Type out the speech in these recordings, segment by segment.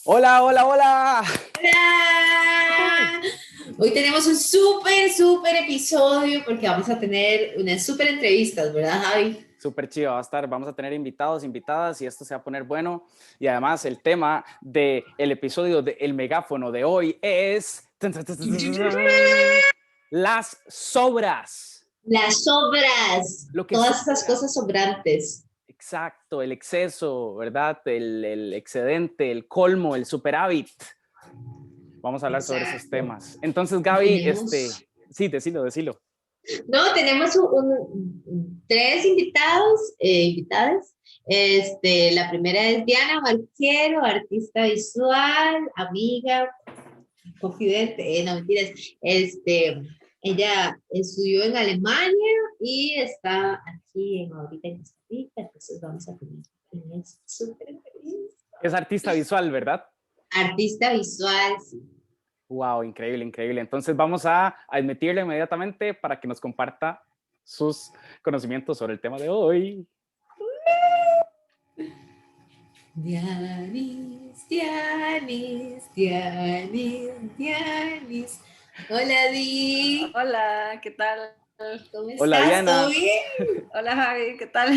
Hola, hola, hola. ¡Hola! Hoy tenemos un súper episodio porque vamos a tener unas súper entrevistas, ¿verdad, Javi? Súper chido, vamos a tener invitados, invitadas y esto se va a poner bueno. Y además el tema del episodio de El Megáfono de hoy es las sobras. Las obras, Lo que todas esas sobra. cosas sobrantes. Exacto, el exceso, ¿verdad? El excedente, el colmo, el superávit. Vamos a hablar sobre esos Exacto. temas. Entonces, Gaby, Tenemos, sí, decilo. no, tenemos tres invitados, invitadas. La primera es Diana Valquiero, artista visual, amiga, confidente, no mentiras, ella estudió en Alemania y está aquí ahorita en Costa Rica, entonces vamos a tener una súper entrevista. Es artista visual, ¿verdad? Artista visual, sí. Wow, increíble, increíble. Entonces vamos a admitirle inmediatamente para que nos comparta sus conocimientos sobre el tema de hoy. Dianis. Hola, Di. Hola, ¿qué tal? ¿Cómo Hola estás? ¿Todo Diana, bien? Hola Javi, ¿qué tal?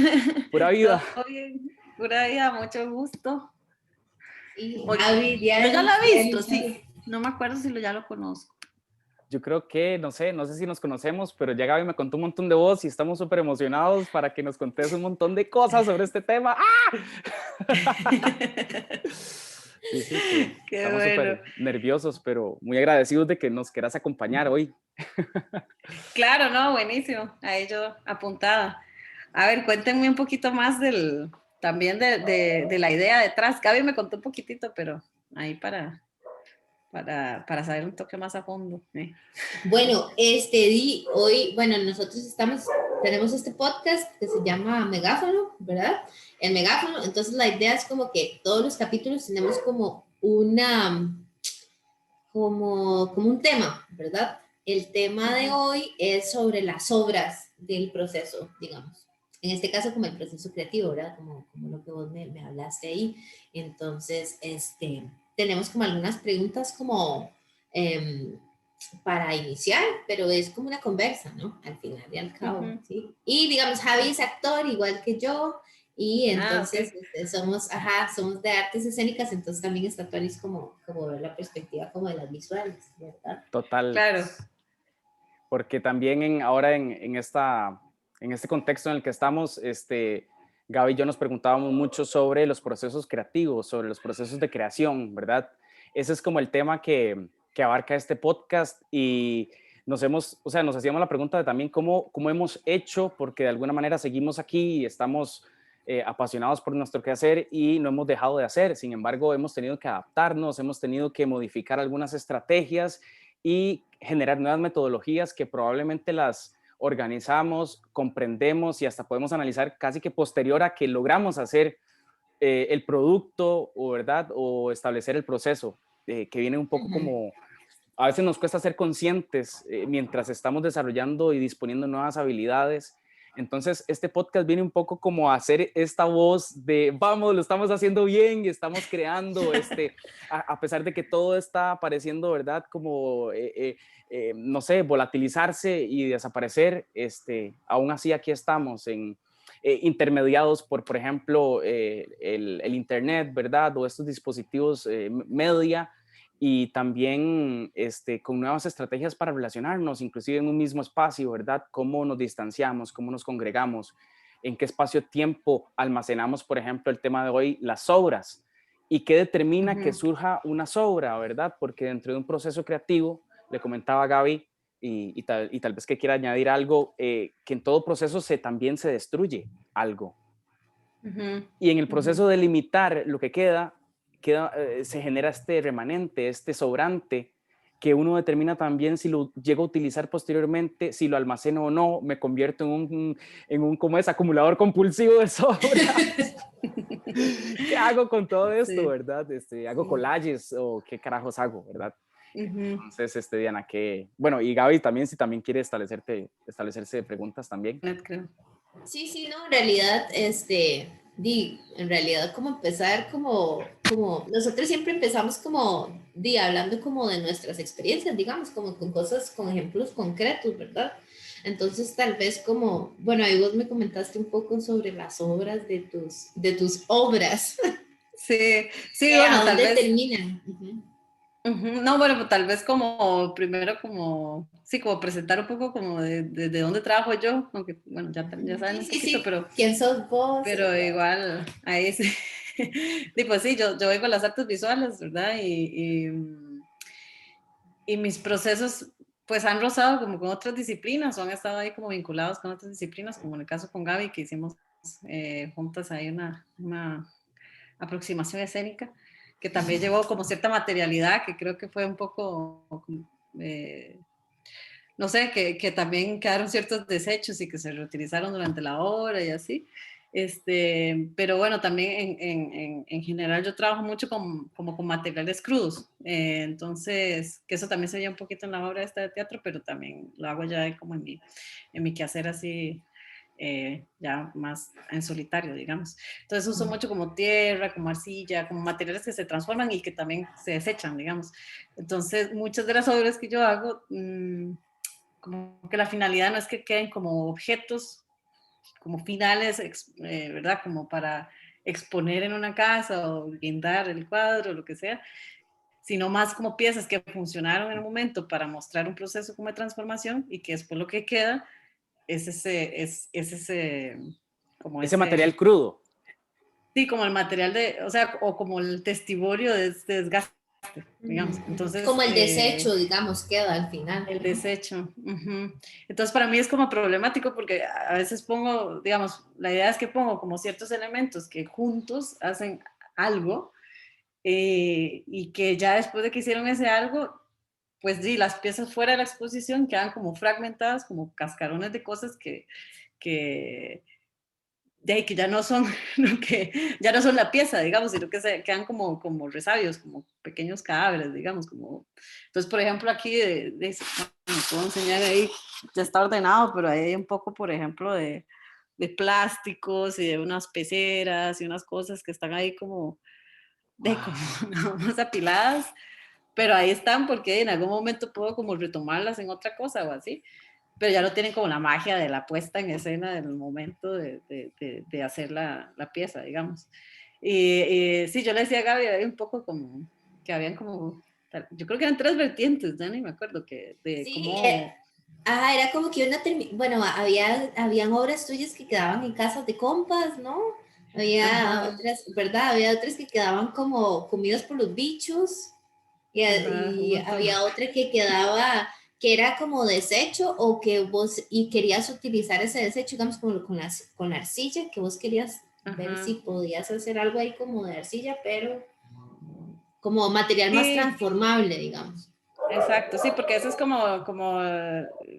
pura vida. ¿Todo bien? Pura vida, mucho gusto. Sí, Oye, Javi, yo ya lo Dianis, he visto, Dianis, sí. Javi. No me acuerdo si ya lo conozco. Yo creo que, no sé si nos conocemos, pero ya Gaby me contó un montón de voz y estamos súper emocionados para que nos contes un montón de cosas sobre este tema. ¡Ah! Sí, Qué estamos bueno. súper nerviosos, pero muy agradecidos de que nos quieras acompañar hoy. Claro, no, buenísimo. Ahí yo apuntada. A ver, cuéntenme un poquito más también de la idea detrás. Gaby me contó un poquitito, pero ahí para saber un toque más a fondo. Bueno, Di, hoy, bueno, tenemos este podcast que se llama Megáfono, ¿verdad? El Megáfono, entonces la idea es como que todos los capítulos tenemos como un tema, ¿verdad? El tema de hoy es sobre las obras del proceso, digamos. En este caso, como el proceso creativo, ¿verdad? Como lo que vos me hablaste ahí. Entonces, tenemos como algunas preguntas como eh, para iniciar, pero es como una conversa, ¿no? Al final y al cabo, Ujú. ¿sí? Y digamos, Javi es actor igual que yo, y Ah, entonces ok. somos de artes escénicas, entonces también está Tonis como ver la perspectiva como de las visuales, ¿verdad? Total. Claro. Porque también ahora en este contexto en el que estamos, Gaby y yo nos preguntábamos mucho sobre los procesos creativos, sobre los procesos de creación, ¿verdad? Ese es como el tema que abarca este podcast y nos hacíamos la pregunta de también cómo hemos hecho, porque de alguna manera seguimos aquí y estamos apasionados por nuestro quehacer y no hemos dejado de hacer. Sin embargo, hemos tenido que adaptarnos, hemos tenido que modificar algunas estrategias y generar nuevas metodologías que probablemente las organizamos, comprendemos y hasta podemos analizar casi que posterior a que logramos hacer el producto o, ¿verdad? O establecer el proceso, que viene un poco Ujú. como, a veces nos cuesta ser conscientes mientras estamos desarrollando y disponiendo nuevas habilidades. Entonces, este podcast viene un poco como a hacer esta voz de, vamos, lo estamos haciendo bien y estamos creando, a pesar de que todo está apareciendo, ¿verdad? Como, no sé, volatilizarse y desaparecer, aún así aquí estamos intermediados por ejemplo, el Internet, ¿verdad? O estos dispositivos media y también con nuevas estrategias para relacionarnos, inclusive en un mismo espacio, ¿verdad? Cómo nos distanciamos, cómo nos congregamos, en qué espacio-tiempo almacenamos, por ejemplo, el tema de hoy, las obras, y qué determina que Ujú. surja una obra, ¿verdad? Porque dentro de un proceso creativo, le comentaba a Gaby, y tal vez que quiera añadir algo, que en todo proceso también se destruye algo. Ujú. Y en el Ujú. proceso de limitar lo que queda se genera este remanente, este sobrante, que uno determina también si lo llego a utilizar posteriormente, si lo almaceno o no, me convierto en un como es, acumulador compulsivo de sobras. ¿Qué hago con todo esto, Sí. verdad? ¿Hago Sí. collages o qué carajos hago, verdad? Ujú. Entonces, Diana, que, bueno, y Gaby también, si también quiere establecerse preguntas también. Creo. Sí, sí, no, en realidad, En realidad como empezar como nosotros siempre empezamos como hablando como de nuestras experiencias, digamos, como con cosas, con ejemplos concretos, ¿verdad? Entonces tal vez como, bueno, ahí vos me comentaste un poco sobre las obras de tus obras, Sí, sí, bueno, ¿a tal dónde vez. terminan? Ujú. No, bueno, pues tal vez como primero como, sí, como presentar un poco como de dónde trabajo yo, aunque bueno, ya saben Sí, un sí, poquito, sí. ¿Quién sos vos? pero igual ahí sí. Y pues sí, yo vengo a las artes visuales, ¿verdad? Y mis procesos pues han rozado como con otras disciplinas o han estado ahí como vinculados con otras disciplinas, como en el caso con Gaby, que hicimos juntas ahí una aproximación escénica, que también llevó como cierta materialidad, que creo que fue un poco, eh, no sé, que también quedaron ciertos desechos y que se reutilizaron durante la obra y así. Pero bueno, también en general yo trabajo mucho como con materiales crudos, entonces, que eso también se veía un poquito en la obra esta de teatro, pero también lo hago ya como en mi quehacer así, ya más en solitario, digamos. Entonces uso mucho como tierra, como arcilla, como materiales que se transforman y que también se desechan, digamos. Entonces, muchas de las obras que yo hago, como que la finalidad no es que queden como objetos, como finales, ¿verdad? Como para exponer en una casa o guindar el cuadro, lo que sea, sino más como piezas que funcionaron en un momento para mostrar un proceso como de transformación y que después lo que queda es ese, como Ese ese, material crudo. sí, como el material o sea, o como el testimonio de este desgaste, digamos. Entonces, Como el desecho, digamos, queda al final. el desecho. Uh-huh. Entonces, para mí es como problemático porque a veces pongo, digamos, la idea es que pongo como ciertos elementos que juntos hacen algo, y que ya después de que hicieron ese algo, pues sí, las piezas fuera de la exposición quedan como fragmentadas, como cascarones de cosas que, de ahí, que ya no son que ya no son la pieza, digamos, sino que se quedan como resabios, como pequeños cadáveres, digamos, como entonces, por ejemplo, aquí bueno, puedo enseñar ahí, ya está ordenado, pero ahí hay un poco, por ejemplo, de plásticos y de unas peceras y unas cosas que están ahí como como nada más apiladas, pero ahí están porque en algún momento puedo como retomarlas en otra cosa o así, pero ya no tienen como la magia de la puesta en escena del momento de hacer la pieza, digamos. Y sí, yo le decía a Gaby, había un poco como, que habían como, yo creo que eran tres vertientes, ya ni me acuerdo, de Sí, cómo... era como que bueno, habían obras tuyas que quedaban en casas de compas, ¿no? Había Ajá, otras, ¿verdad? Había otras que quedaban como comidos por los bichos ajá, un y montón. había otra que quedaba, que era como desecho o que vos, y querías utilizar ese desecho, digamos, como con la arcilla, que vos querías ver si Ajá. podías hacer algo ahí como de arcilla, pero como material más Sí, transformable, digamos. exacto, sí, porque eso es como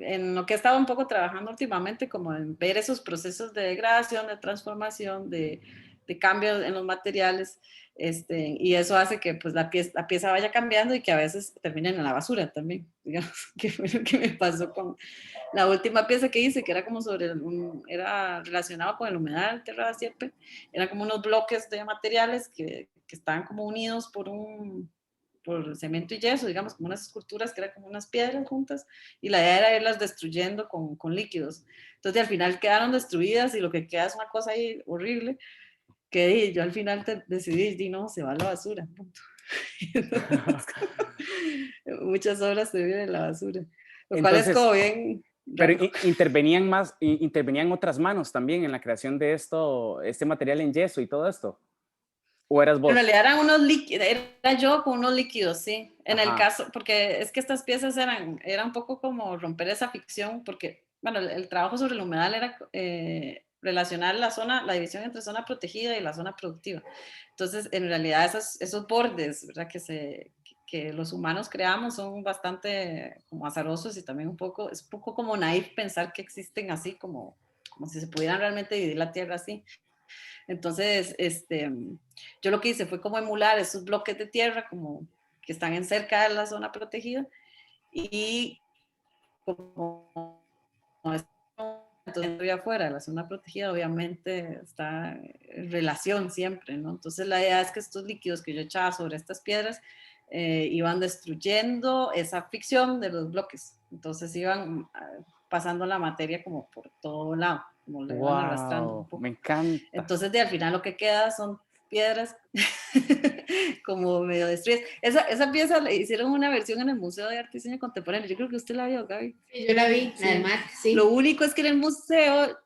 en lo que he estado un poco trabajando últimamente, como en ver esos procesos de degradación, de transformación, de cambio en los materiales, y eso hace que pues la pieza vaya cambiando y que a veces terminen en la basura también, digamos, que fue lo que me pasó con la última pieza que hice, que era como era relacionado con el humedal, tierra siempre, eran como unos bloques de materiales que estaban como unidos por cemento y yeso, digamos, como unas esculturas que eran como unas piedras juntas, y la idea era irlas destruyendo con líquidos. Entonces, al final quedaron destruidas y lo que queda es una cosa ahí horrible, que yo al final decidí, no, se va a la basura, punto. Entonces, muchas obras se viven en la basura, lo cual es como Entonces, bien pero raro. intervenían otras manos también en la creación de este material en yeso y todo esto. ¿O eras En vos? realidad eran unos líquidos, era yo con unos líquidos, sí. En el Ajá. caso, porque es que estas piezas era un poco como romper esa ficción, porque, bueno, el trabajo sobre el humedal era relacionar la división entre zona protegida y la zona productiva. Entonces, en realidad, esos bordes, ¿verdad? Que los humanos creamos son bastante como azarosos y también es un poco como naif pensar que existen así, como si se pudieran realmente dividir la tierra así. Entonces, yo lo que hice fue como emular esos bloques de tierra como que están en cerca de la zona protegida y como entonces afuera de la zona protegida, obviamente está en relación siempre, ¿no? Entonces la idea es que estos líquidos que yo echaba sobre estas piedras iban destruyendo esa fricción de los bloques, entonces iban pasando la materia como por todo lado, como le van arrastrando un poco. Me encanta. Entonces al final lo que queda son piedras como medio destruidas. Esa pieza le hicieron una versión en el Museo de Arte y Diseño Contemporáneo. Yo creo que usted la vio, Gaby. Sí, yo la vi, Sí. la del mar, sí. Lo único es que en el museo,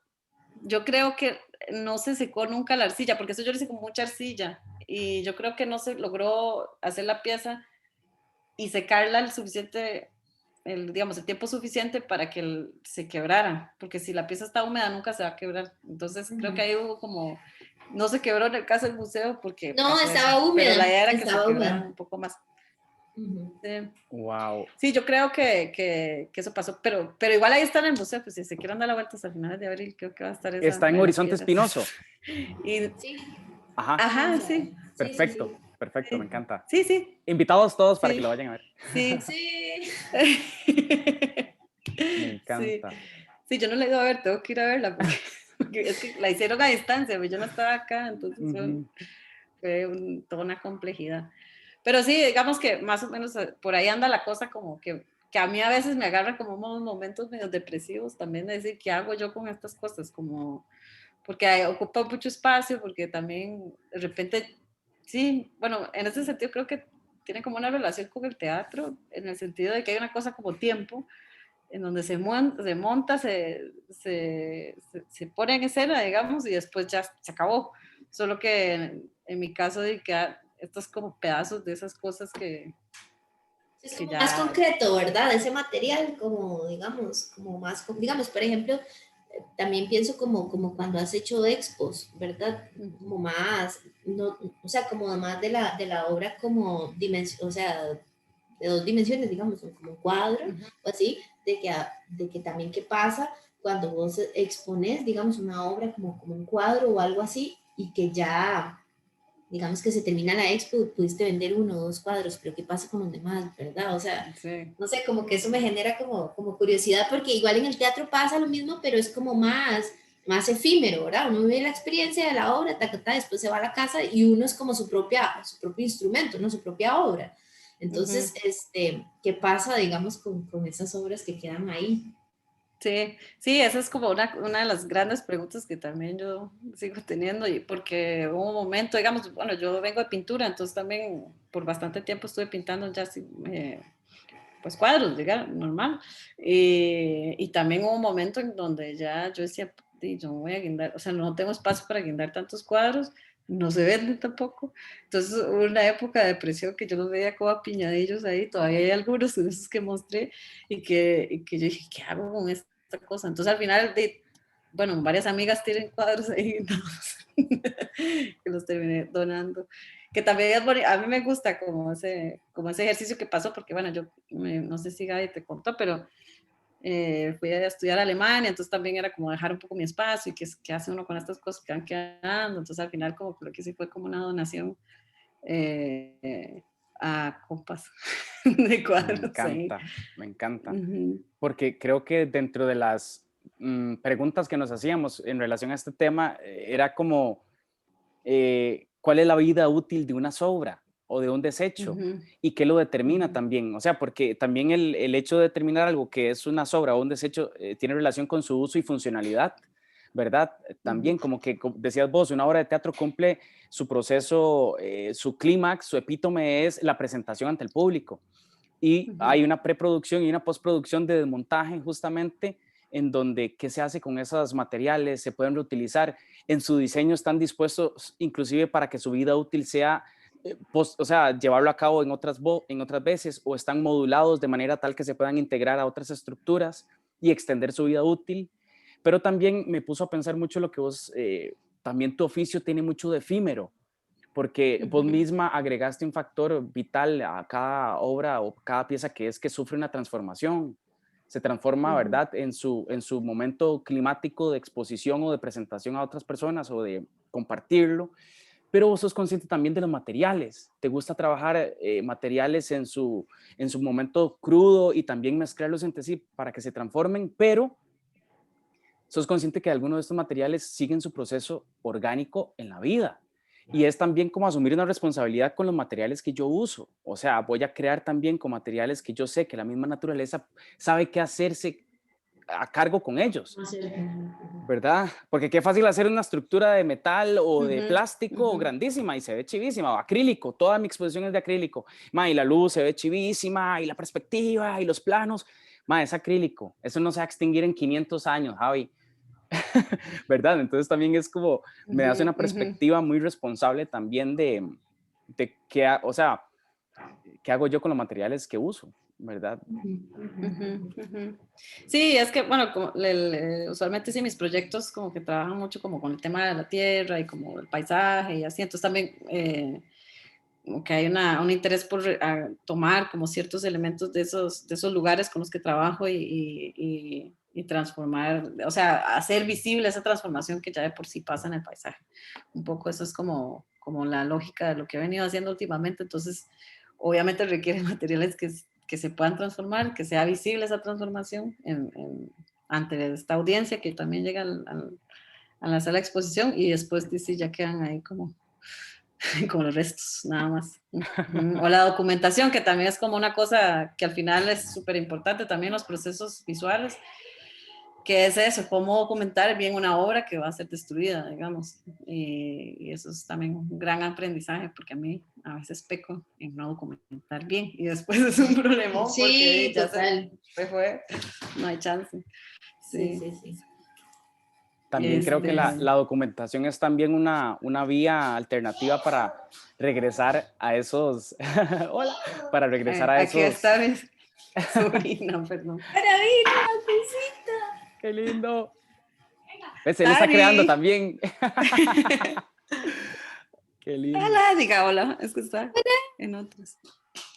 yo creo que no se secó nunca la arcilla, porque eso yo le hice con mucha arcilla. Y yo creo que no se logró hacer la pieza y secarla el suficiente, digamos, el tiempo suficiente para que se quebrara. Porque si la pieza está húmeda, nunca se va a quebrar. Entonces, creo que ahí hubo como... No se quebró en el caso del museo porque... No, estaba húmeda. Pero la idea era que estaba se quebrara húmeda. un poco más. Sí. Wow. Sí, yo creo que eso pasó, pero igual ahí está en el museo, pues si se quieren dar la vuelta hasta finales de abril, creo que va a estar esa. Está en Horizonte Espinoso. Sí. Ajá, sí. Perfecto, sí. perfecto, me encanta. Sí, sí. Invitados todos para que lo vayan a ver. Sí. Sí. Me encanta. Sí, yo no la he ido a ver, tengo que ir a verla, porque es que la hicieron a distancia, pues yo no estaba acá, entonces fue toda una complejidad. Pero sí, digamos que más o menos por ahí anda la cosa como que a mí a veces me agarran como unos momentos medio depresivos también de decir, ¿qué hago yo con estas cosas? Como, porque ocupa mucho espacio, porque también de repente, sí, bueno, en ese sentido creo que tiene como una relación con el teatro, en el sentido de que hay una cosa como tiempo, en donde se monta, se pone en escena, digamos, y después ya se acabó. Solo que en mi caso de que estos como pedazos de esas cosas que Es como ya... más concreto, ¿verdad? Ese material, como digamos, digamos, por ejemplo, también pienso como cuando has hecho expos, ¿verdad? Como más, no, o sea, como más de la obra como dimensión, o sea, de 2 dimensiones, digamos, como un cuadro o así, de que también qué pasa cuando vos expones, digamos, una obra como un cuadro o algo así, y que ya, digamos que se termina la expo, pudiste vender 1 o 2 cuadros, pero qué pasa con los demás, ¿verdad? O sea, sí. no sé, como que eso me genera como curiosidad, porque igual en el teatro pasa lo mismo, pero es como más efímero, ¿verdad? Uno vive la experiencia de la obra, después se va a la casa y uno es como su propio instrumento, ¿no? Su propia obra. Entonces, ¿qué pasa, digamos, con esas obras que quedan ahí? Sí, esa es como una de las grandes preguntas que también yo sigo teniendo, y porque hubo un momento, digamos, bueno, yo vengo de pintura, entonces también por bastante tiempo estuve pintando ya pues cuadros, digamos, normal, y también hubo un momento en donde ya yo decía, yo no voy a guindar, o sea, no tengo espacio para guindar tantos cuadros, no se venden tampoco, entonces hubo una época de depresión que yo los veía como apiñadillos ahí, todavía hay algunos de esos que mostré, y que yo dije, ¿qué hago con esta cosa? Entonces al final, bueno, varias amigas tienen cuadros ahí que los terminé donando, que también es bonito. A mí me gusta como ese ejercicio que pasó, porque bueno, yo no sé si Gaby te contó, pero fui a estudiar a Alemania, entonces también era como dejar un poco mi espacio y qué hace uno con estas cosas que van quedando, entonces al final como creo que sí fue como una donación a compas de cuadros. Me encanta, porque creo que dentro de las preguntas que nos hacíamos en relación a este tema, era como, ¿cuál es la vida útil de una sobra o de un desecho? ¿Y qué lo determina también? O sea, porque también el hecho de determinar algo que es una sobra o un desecho tiene relación con su uso y funcionalidad, ¿verdad? También como que como decías vos, una obra de teatro cumple su proceso, su clímax, su epítome es la presentación ante el público. Y hay una preproducción y una postproducción de desmontaje justamente, en donde qué se hace con esos materiales, se pueden reutilizar, en su diseño están dispuestos inclusive para que su vida útil sea, o sea, llevarlo a cabo en otras veces, o están modulados de manera tal que se puedan integrar a otras estructuras y extender su vida útil. Pero también me puso a pensar mucho lo que vos, también tu oficio tiene mucho de efímero, porque vos misma agregaste un factor vital a cada obra o cada pieza, que es que sufre una transformación. Se transforma, ¿verdad?, en su momento climático de exposición o de presentación a otras personas o de compartirlo, pero vos sos consciente también de los materiales. Te gusta trabajar materiales en su momento crudo y también mezclarlos entre sí para que se transformen, pero sos consciente que algunos de estos materiales siguen su proceso orgánico en la vida. Y es también como asumir una responsabilidad con los materiales que yo uso. O sea, voy a crear también con materiales que yo sé que la misma naturaleza sabe qué hacerse a cargo con ellos, ¿verdad? Porque qué fácil hacer una estructura de metal o de plástico grandísima y se ve chivísima, o acrílico, toda mi exposición es de acrílico, ma, y la luz se ve chivísima, y la perspectiva, y los planos, ma, es acrílico, eso no se va a extinguir en 500 años, Javi, ¿verdad? Entonces también es como, me hace una perspectiva muy responsable también de qué, o sea, qué hago yo con los materiales que uso, ¿verdad? Sí, es que, bueno, como usualmente sí, mis proyectos como que trabajan mucho como con el tema de la tierra y como el paisaje y así, entonces también como que hay un interés por tomar como ciertos elementos de esos lugares con los que trabajo y transformar, o sea, hacer visible esa transformación que ya de por sí pasa en el paisaje. Un poco eso es como la lógica de lo que he venido haciendo últimamente, entonces obviamente requiere materiales que se puedan transformar, que sea visible esa transformación ante esta audiencia que también llega a la sala de exposición y después sí ya quedan ahí como los restos, nada más. O la documentación, que también es como una cosa que al final es súper importante, también los procesos visuales, que es eso, cómo documentar bien una obra que va a ser destruida, digamos. Y eso es también un gran aprendizaje, porque a mí a veces peco en no documentar bien y después es un problemón porque Sí, ya total. se fue, no hay chance. Sí. También creo que la documentación es también una vía alternativa para regresar a esos, hola, para regresar a aquí esos. está mi sobrina, perdón. Maravilla, cosita. ¡Qué lindo! ¿Ves? Él está creando también. ¡Qué lindo! Hola, diga hola, es que está en otros.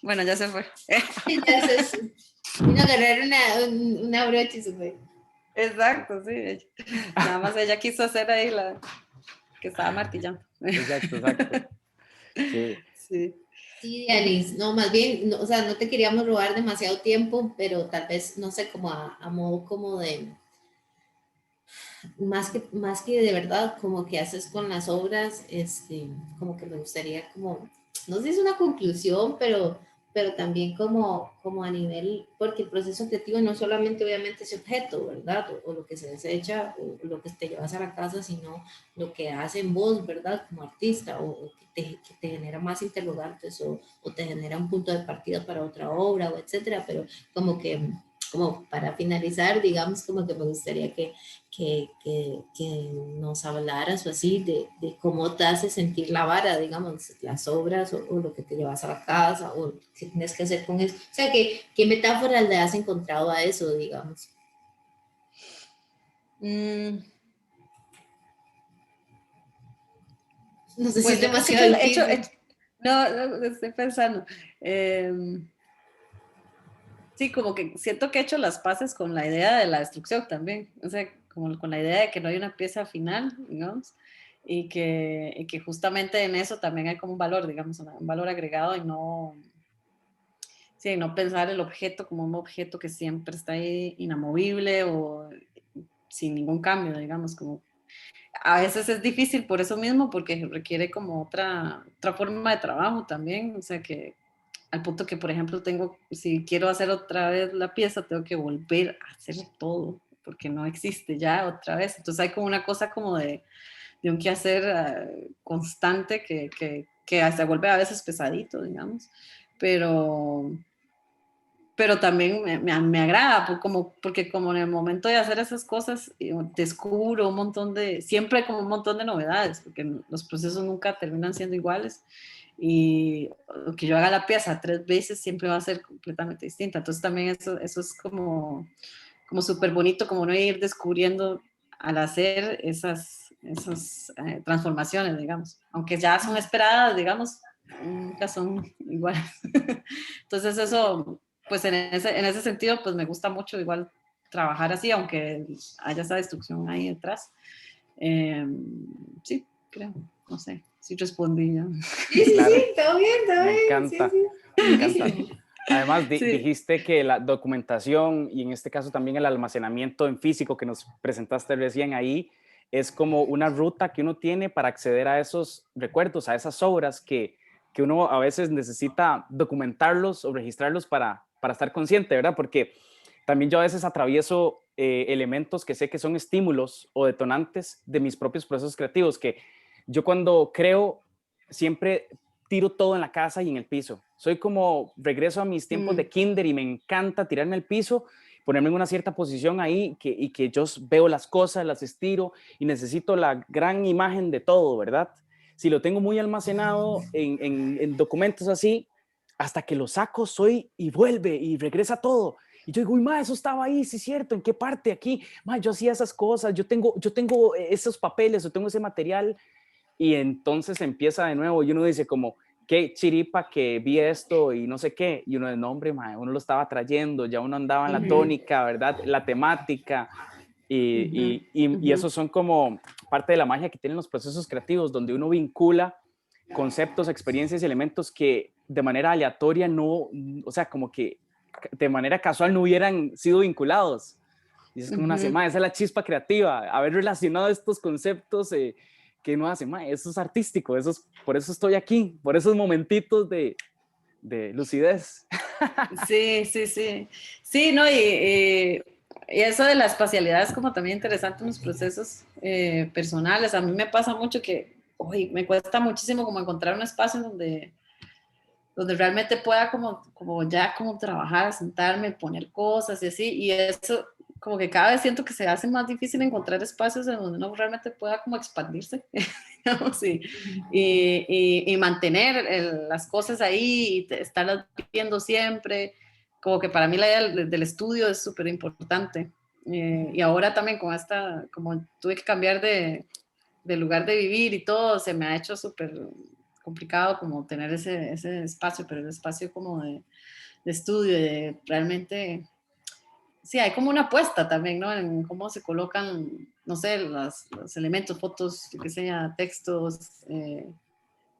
Bueno, ya se fue. Ya se vino a agarrar una brocha y se fue. Exacto, sí. Nada más ella quiso hacer ahí la que estaba martillando. Exacto. Sí. Sí. Sí, Dianis, no, más bien, no, o sea, no te queríamos robar demasiado tiempo, pero tal vez, no sé, como a modo como de, más que de verdad, como que haces con las obras, como que me gustaría como, no sé si es una conclusión, pero también como a nivel, porque el proceso creativo no solamente obviamente ese objeto, ¿verdad? O lo que se desecha, o lo que te llevas a la casa, sino lo que hace en vos, ¿verdad? Como artista, o que te genera más interrogantes, o te genera un punto de partida para otra obra, o etcétera, pero como que, como para finalizar, digamos, como que me gustaría que nos hablaras o así de cómo te hace sentir la vara, digamos, las obras o lo que te llevas a la casa o qué tienes que hacer con eso. O sea, ¿qué metáforas le has encontrado a eso, digamos? No sé si Pues es yo creo que demasiado difícil. no, estoy pensando. Sí, como que siento que he hecho las paces con la idea de la destrucción también, o sea, como con la idea de que no hay una pieza final, digamos, y que justamente en eso también hay como un valor, digamos, un valor agregado y no, sí, no pensar el objeto como un objeto que siempre está ahí inamovible o sin ningún cambio, digamos, como a veces es difícil por eso mismo, porque requiere como otra forma de trabajo también, o sea que al punto que, por ejemplo, si quiero hacer otra vez la pieza, tengo que volver a hacer todo, porque no existe ya otra vez. Entonces hay como una cosa como de un quehacer constante que hasta vuelve a veces pesadito, digamos, pero, pero también me agrada, porque como en el momento de hacer esas cosas, descubro siempre hay como un montón de novedades, porque los procesos nunca terminan siendo iguales, y que yo haga la pieza 3 veces siempre va a ser completamente distinta. Entonces también eso es como súper bonito, como no ir descubriendo al hacer esas transformaciones, digamos, aunque ya son esperadas, digamos, nunca son iguales. Entonces eso, pues en ese sentido, pues me gusta mucho igual trabajar así, aunque haya esa destrucción ahí detrás. Sí, creo, no sé, sí respondí ya. Sí, Claro, todo bien, me sí, encanta, sí. me encanta. Buenísimo. Además, Sí. dijiste que la documentación y en este caso también el almacenamiento en físico que nos presentaste recién ahí es como una ruta que uno tiene para acceder a esos recuerdos, a esas obras que uno a veces necesita documentarlos o registrarlos para estar consciente, ¿verdad? Porque también yo a veces atravieso elementos que sé que son estímulos o detonantes de mis propios procesos creativos, que yo cuando creo siempre tiro todo en la casa y en el piso. Soy como, regreso a mis tiempos de kinder y me encanta tirarme al piso, ponerme en una cierta posición ahí y que yo veo las cosas, las estiro y necesito la gran imagen de todo, ¿verdad? Si lo tengo muy almacenado en documentos así, hasta que lo saco soy y vuelve y regresa todo. Y yo digo, uy, ma, eso estaba ahí, sí es cierto, ¿en qué parte? Aquí, ma, yo hacía esas cosas, yo tengo esos papeles o tengo ese material y entonces empieza de nuevo y uno dice como, qué chiripa que vi esto y no sé qué, y uno de nombre, mae, uno lo estaba trayendo, ya uno andaba en la tónica, ¿verdad? La temática, y esos son como parte de la magia que tienen los procesos creativos, donde uno vincula conceptos, experiencias y elementos que de manera aleatoria no, o sea, como que de manera casual no hubieran sido vinculados. Y es como una semana, esa es la chispa creativa, haber relacionado estos conceptos que no hace, eso es artístico, por eso estoy aquí, por esos momentitos de lucidez. Sí, sí, sí. Sí, no, y eso de la espacialidad es como también interesante en los procesos personales. A mí me pasa mucho que, uy, me cuesta muchísimo como encontrar un espacio donde realmente pueda como ya como trabajar, sentarme, poner cosas y así, y eso como que cada vez siento que se hace más difícil encontrar espacios en donde uno realmente pueda como expandirse, digamos, y mantener las cosas ahí y estarlas viendo siempre, como que para mí la idea del estudio es súper importante. Y ahora también con como tuve que cambiar de lugar de vivir y todo, se me ha hecho súper complicado como tener ese espacio, pero el espacio como de estudio, de realmente, sí, hay como una apuesta también, ¿no? En cómo se colocan, no sé, los elementos, fotos, que sea, textos.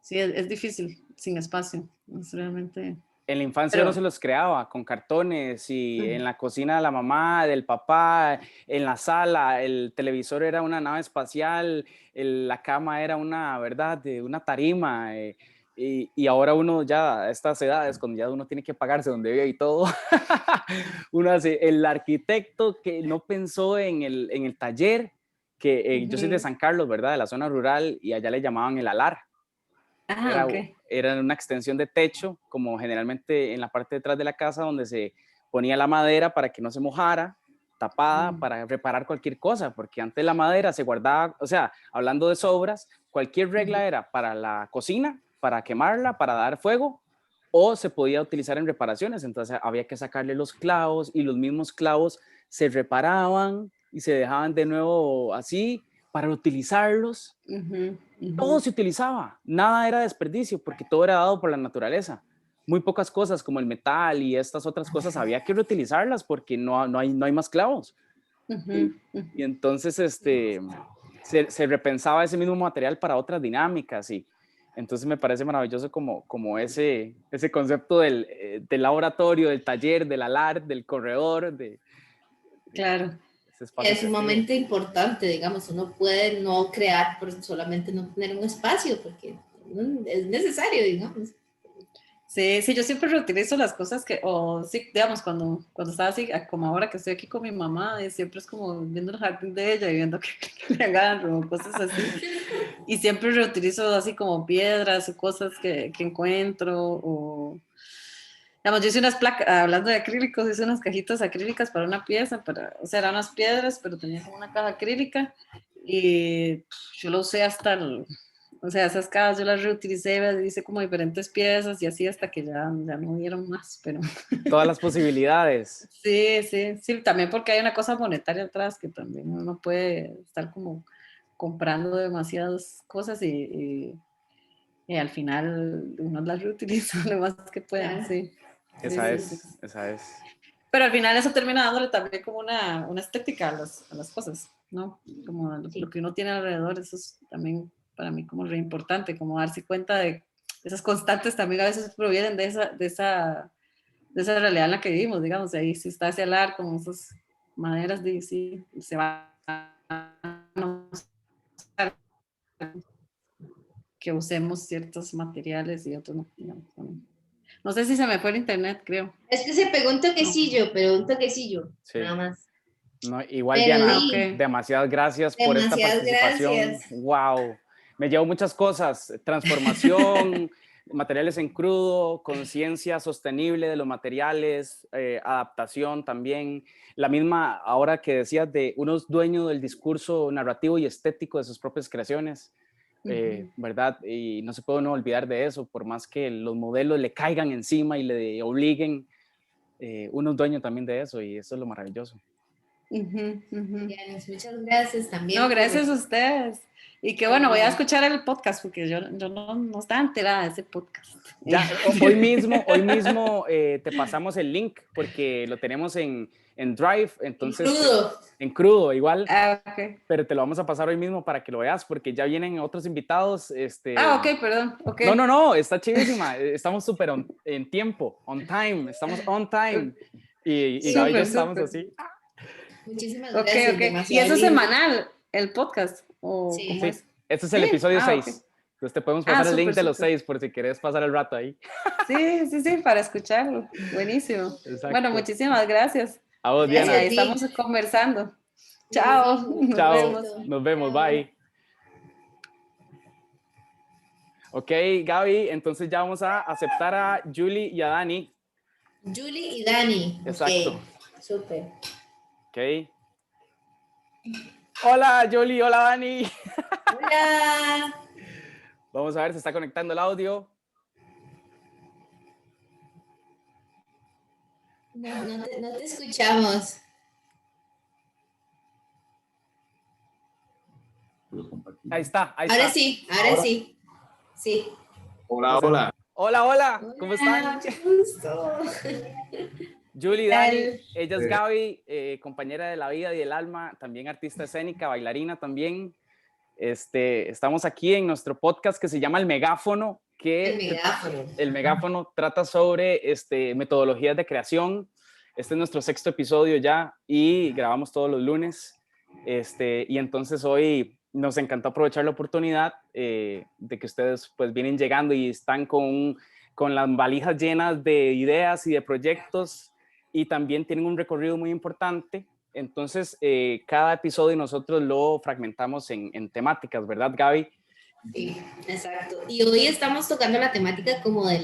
Sí, es difícil sin espacio, es realmente... En la infancia uno Pero, se los creaba con cartones y en la cocina de la mamá, del papá, en la sala, el televisor era una nave espacial, la cama era una, ¿verdad?, de una tarima. Y ahora uno ya a estas edades, cuando ya uno tiene que pagarse donde vive y todo, uno hace el arquitecto que no pensó en el taller, que yo soy de San Carlos, ¿verdad?, de la zona rural, y allá le llamaban el alar. Era, ok. era una extensión de techo, como generalmente en la parte de atrás de la casa, donde se ponía la madera para que no se mojara, tapada para reparar cualquier cosa, porque antes la madera se guardaba, o sea, hablando de sobras, cualquier regla era para la cocina, para quemarla, para dar fuego, o se podía utilizar en reparaciones, entonces había que sacarle los clavos y los mismos clavos se reparaban y se dejaban de nuevo así para utilizarlos. Todo se utilizaba, nada era desperdicio porque todo era dado por la naturaleza. Muy pocas cosas como el metal y estas otras cosas había que reutilizarlas porque no hay más clavos. Y entonces se repensaba ese mismo material para otras dinámicas y entonces me parece maravilloso como ese concepto del laboratorio, del taller, del alar, del corredor, de Claro. ese espacio Es creativo. sumamente importante, digamos, uno puede no crear por solamente no tener un espacio, porque es necesario, digamos. Sí, sí, yo siempre reutilizo las cosas o sí, digamos, cuando estaba así, como ahora que estoy aquí con mi mamá, siempre es como viendo el jardín de ella y viendo que le agarro, o cosas así. Y siempre reutilizo así como piedras o cosas que encuentro, o, digamos, yo hice unas placas, hablando de acrílicos, hice unas cajitas acrílicas para una pieza, o sea, eran unas piedras, pero tenía como una caja acrílica, y yo lo usé o sea, esas cajas yo las reutilicé, hice como diferentes piezas y así hasta que ya no dieron más, pero Todas las posibilidades. sí, sí, sí, también porque hay una cosa monetaria atrás que también uno puede estar como comprando demasiadas cosas y al final uno las reutiliza lo más que pueda, sí. Sí, Esa sí, sí. es, esa es. Pero al final eso termina dándole también como una estética a las cosas, ¿no? Como lo Sí. que uno tiene alrededor, eso es también para mí como re importante, como darse cuenta de esas constantes también a veces provienen de esa esa realidad en la que vivimos, digamos, ahí si está ese alar con esas maderas, de, sí, se va a notar que usemos ciertos materiales y otros no, digamos, no sé si se me fue el internet, creo. Es que se pegó un toquecillo, pero un toquecillo, Sí. nada más. No, igual, Pero Diana, sí, demasiadas gracias por esta demasiadas participación. gracias. Wow, me llevo muchas cosas, transformación, materiales en crudo, conciencia sostenible de los materiales, adaptación también. La misma, ahora que decías de unos dueños del discurso narrativo y estético de sus propias creaciones, ¿verdad? Y no se puede uno olvidar de eso, por más que los modelos le caigan encima y le obliguen, uno es dueño también de eso y eso es lo maravilloso. Muchas gracias también. No, gracias a ustedes. Y que bueno, voy a escuchar el podcast porque yo no estaba enterada de ese podcast. Ya, hoy mismo te pasamos el link porque lo tenemos en Drive, entonces en crudo igual, Okay. pero te lo vamos a pasar hoy mismo para que lo veas porque ya vienen otros invitados. Ok, perdón. Okay. No, está chivísima, estamos súper en tiempo, on time, estamos on time y Gaby y yo estamos así. Muchísimas gracias. Okay. ¿Y eso es semanal, el podcast? ¿O sí. cómo es? Este es el episodio 6. Okay. Entonces te podemos pasar el link de los 6 por si querés pasar el rato ahí. Sí, para escucharlo. Buenísimo. Exacto. Bueno, muchísimas gracias. A vos, Diana. Ahí estamos conversando. Chao. Chao. Nos vemos. Bye. Ok, Gaby, entonces ya vamos a aceptar a Julie y a Dani. Julie y Dani. Exacto. Okay. Súper. Ok. Hola, Julie. Hola, Dani. Hola. Vamos a ver si está conectando el audio. No te escuchamos. Ahí está. Ahora sí. Sí. Hola. Hola. ¿Cómo están? Gusto. Julie, Dani, ella es Gaby, compañera de la vida y del alma, también artista escénica, bailarina también. Estamos aquí en nuestro podcast que se llama El Megáfono, el Megáfono trata sobre metodologías de creación. Este es nuestro 6º episodio ya y grabamos todos los lunes. Y entonces hoy nos encantó aprovechar la oportunidad de que ustedes pues vienen llegando y están con las valijas llenas de ideas y de proyectos y también tienen un recorrido muy importante. Entonces, cada episodio nosotros lo fragmentamos en temáticas, ¿verdad, Gaby? Sí, exacto. Y hoy estamos tocando la temática como de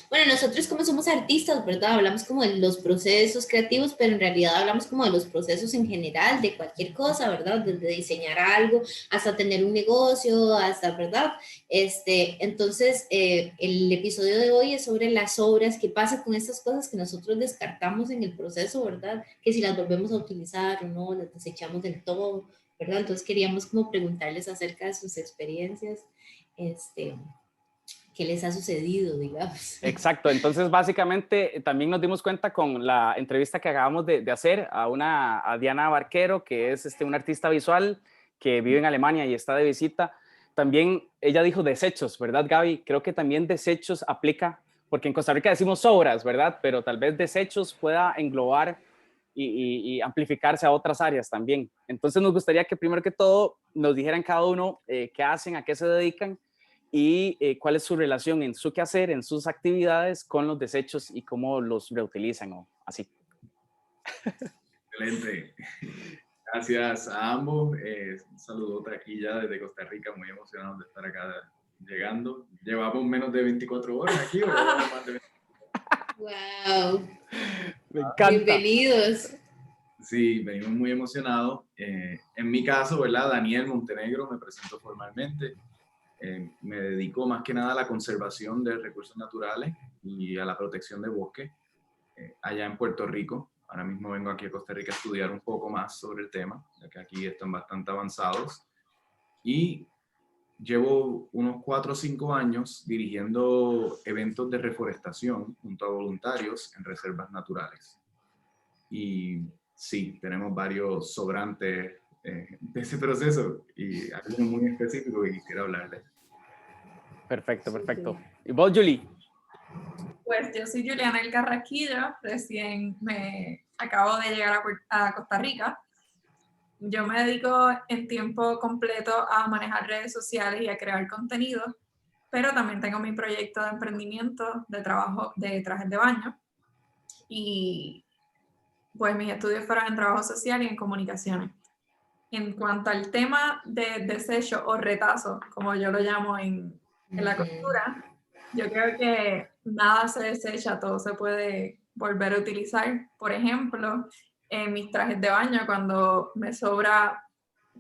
bueno, nosotros como somos artistas, ¿verdad? Hablamos como de los procesos creativos, pero en realidad hablamos como de los procesos en general, de cualquier cosa, ¿verdad? Desde diseñar algo hasta tener un negocio, hasta, ¿verdad? Entonces, el episodio de hoy es sobre las obras, qué pasa con estas cosas que nosotros descartamos en el proceso, ¿verdad? Que si las volvemos a utilizar o no, las desechamos del todo, ¿verdad? Entonces queríamos como preguntarles acerca de sus experiencias, ¿qué les ha sucedido, digamos? Exacto, entonces básicamente también nos dimos cuenta con la entrevista que acabamos de hacer a Diana Barquero, que es una artista visual que vive en Alemania y está de visita. También ella dijo desechos, ¿verdad, Gaby? Creo que también desechos aplica, porque en Costa Rica decimos sobras, ¿verdad? Pero tal vez desechos pueda englobar y amplificarse a otras áreas también. Entonces nos gustaría que primero que todo nos dijeran cada uno qué hacen, a qué se dedican y cuál es su relación en su quehacer, en sus actividades con los desechos y cómo los reutilizan o así. Excelente. Gracias a ambos. Un saludote aquí ya desde Costa Rica, muy emocionado de estar acá llegando. Llevamos menos de 24 horas aquí, ¿o más de 24? ¡Wow! Me encanta. Bienvenidos. Sí, venimos muy emocionados. En mi caso, ¿verdad? Daniel Montenegro, me presento formalmente. Me dedico más que nada a la conservación de recursos naturales y a la protección de bosques allá en Puerto Rico. Ahora mismo vengo aquí a Costa Rica a estudiar un poco más sobre el tema, ya que aquí están bastante avanzados. Y llevo unos 4 o 5 años dirigiendo eventos de reforestación junto a voluntarios en reservas naturales. Y sí, tenemos varios sobrantes de ese proceso y algo muy específico que quisiera hablarles. Perfecto. ¿Y vos, Julie? Pues yo soy Juliana El Carrasquillo, recién me acabo de llegar a Costa Rica. Yo me dedico en tiempo completo a manejar redes sociales y a crear contenido, pero también tengo mi proyecto de emprendimiento de trabajo de trajes de baño y pues mis estudios fueron en trabajo social y en comunicaciones. En cuanto al tema de desecho o retazo, como yo lo llamo en la costura, yo creo que nada se desecha, todo se puede volver a utilizar. Por ejemplo, en mis trajes de baño, cuando me sobra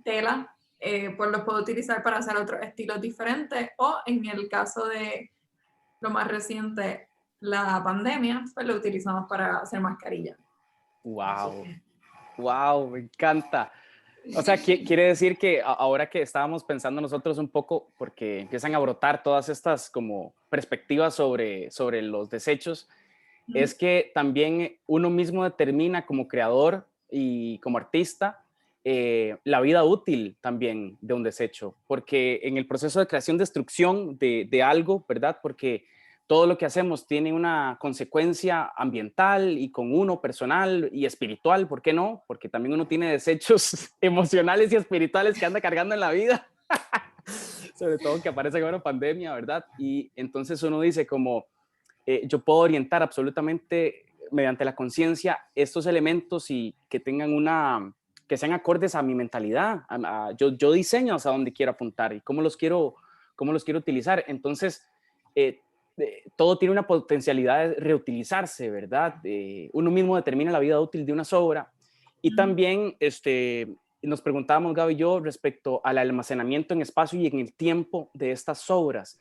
tela, pues los puedo utilizar para hacer otros estilos diferentes, o en el caso de lo más reciente, la pandemia, pues lo utilizamos para hacer mascarillas. Wow, wow, me encanta. O sea, quiere decir que ahora que estábamos pensando nosotros un poco, porque empiezan a brotar todas estas como perspectivas sobre los desechos, es que también uno mismo determina como creador y como artista la vida útil también de un desecho, porque en el proceso de creación-destrucción de algo, ¿verdad? Porque todo lo que hacemos tiene una consecuencia ambiental y con uno personal y espiritual, ¿por qué no? Porque también uno tiene desechos emocionales y espirituales que anda cargando en la vida, sobre todo que aparece ahora pandemia, ¿verdad? Y entonces uno dice como, yo puedo orientar absolutamente mediante la conciencia estos elementos y que tengan que sean acordes a mi mentalidad, yo diseño hacia dónde quiero apuntar y cómo los quiero utilizar. Entonces, todo tiene una potencialidad de reutilizarse, ¿verdad? Uno mismo determina la vida útil de una sobra. Y también nos preguntábamos, Gaby y yo, respecto al almacenamiento en espacio y en el tiempo de estas sobras.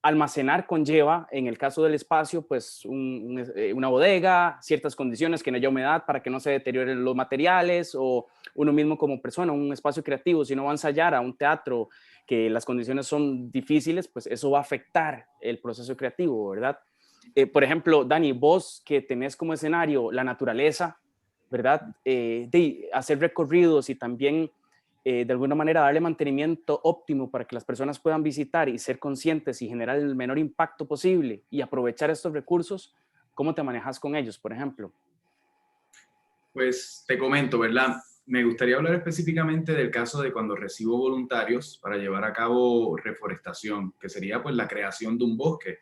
Almacenar conlleva, en el caso del espacio, pues una bodega, ciertas condiciones, que no haya humedad para que no se deterioren los materiales, o uno mismo como persona, un espacio creativo, si no va a ensayar a un teatro que las condiciones son difíciles, pues eso va a afectar el proceso creativo, ¿verdad? Por ejemplo, Dani, vos que tenés como escenario la naturaleza, ¿verdad? De hacer recorridos y también de alguna manera darle mantenimiento óptimo para que las personas puedan visitar y ser conscientes y generar el menor impacto posible y aprovechar estos recursos, ¿cómo te manejas con ellos, por ejemplo? Pues te comento, ¿verdad? Me gustaría hablar específicamente del caso de cuando recibo voluntarios para llevar a cabo reforestación, que sería pues la creación de un bosque